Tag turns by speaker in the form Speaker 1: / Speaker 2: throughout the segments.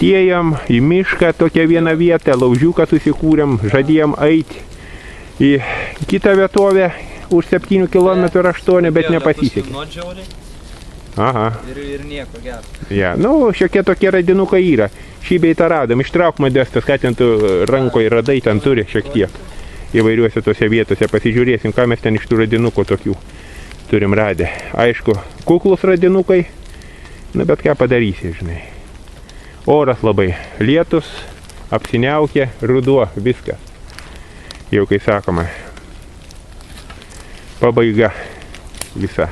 Speaker 1: atėjom į mišką, tokią vieną vietą, laužiuką susikūrėm, žadėjom eiti į kitą vietovę už 7 km 8, bet nepasisekė. Aha.
Speaker 2: Ir nieko gero.
Speaker 1: Ja, nu, šiokie tokie radinukai yra. Šį beitą radom, ištrauk Modestas, ką ten tu rankoje radai, ten turi šiek tiek. Įvairiuose tose vietose pasižiūrėsim, ką mes ten iš tų radinukų tokių turim radę. Aišku, kuklus radinukai, nu bet ką padarysi, žinai. Oras labai lietus, apsiniaukė, ruduo, viskas. Jau kai sakoma, pabaiga visa.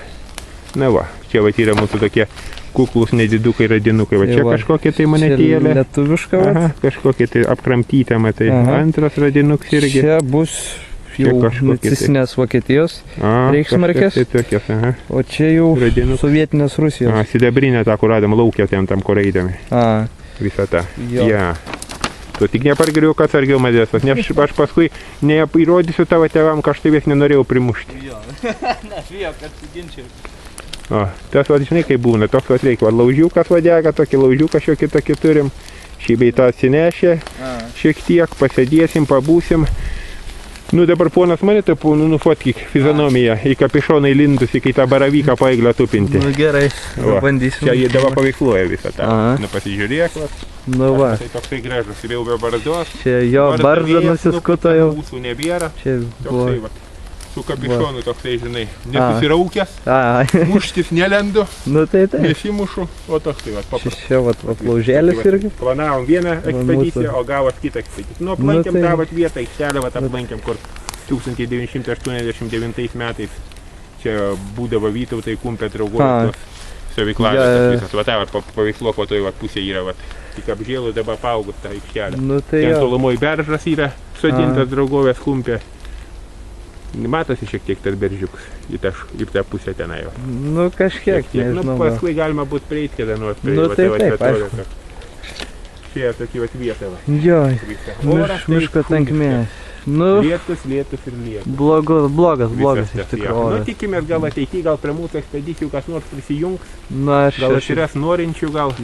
Speaker 1: Na va, čia va yra mūsų tokie kuklus nedidukai radinukai. Va čia kažkokie tai monetėlė.
Speaker 2: Lietuviška.
Speaker 1: Aha, kažkokie tai apkramtyta, matai. Antras radinuks irgi.
Speaker 2: Čia bus jau nacistinės Vokietijos reichsmarkės. O čia jau sovietinės Rusijos.
Speaker 1: Sidabrinė tą, kur radom laukia tam koreidami. Visą tą. Ja. Tu tik nepargeriau, kad atsargiau Modestas, nes aš paskui neįrodysiu tavo tėvam, kad aš tavęs nenorėjau primušti.
Speaker 2: Jo, aš vėjau, kad suginčiau.
Speaker 1: O, tas va, žinai, kaip būna, toks va reikia, laužiukas vadega, tokį laužiuką šiokį tokį turim, šį beitą atsinešę, šiek tiek, pasėdėsim, pabūsim. Nu, dabar ponas mane taip, nufotkyk fizionomiją, į kapišoną įlindusi, kai tą baravyką paeiglę tupinti.
Speaker 2: Nu, gerai, bandysim.
Speaker 1: Čia jie dabar paveiksluoja visą tą. Nu, pasižiūrėk, va.
Speaker 2: Nu, va.
Speaker 1: Tai toksai gražus, jau be barzdos.
Speaker 2: Čia jo barzda nusiskuto jau.
Speaker 1: Mūsų nebėra.
Speaker 2: Čia buvo.
Speaker 1: Toksai, va. Su kapišonu toksai, žinai, nesusiraukęs, muštis nelendu, nesimušu, o toksai, va, paprastas.
Speaker 2: Čia, va, laužėlis irgi.
Speaker 1: Planavom vieną ekspediciją, o gavot kitą ekspediciją. Nu, aplankėm tą vietą, aikštelę, va, aplankėm, kur 1989 metais čia būdavo Vytautai Kumpė draugovės stovyklavės visas. Va, tą paveikslo po to pusė yra, va, tik apžėlų dabar paaugus tą aikštelę. Ten tolumoj beržas yra sodintas draugovės Kumpė. Matosi šiek tiek tas beržiukas į tą pusę tenai jau.
Speaker 2: Nu, kažkiek, nežinau.
Speaker 1: Nu, paskui galima būt prieiti, kada nors prie
Speaker 2: taip, aišku.
Speaker 1: Čia tokį vietą.
Speaker 2: Jo, miško tankmė.
Speaker 1: Lietus ir lietus.
Speaker 2: Blogas iš tikrųjų.
Speaker 1: Nu, tikimės gal ateity, gal prie mūsų ekspedicijų kas nors prisijungs.
Speaker 2: Gal
Speaker 1: atsiras norinčių, gal.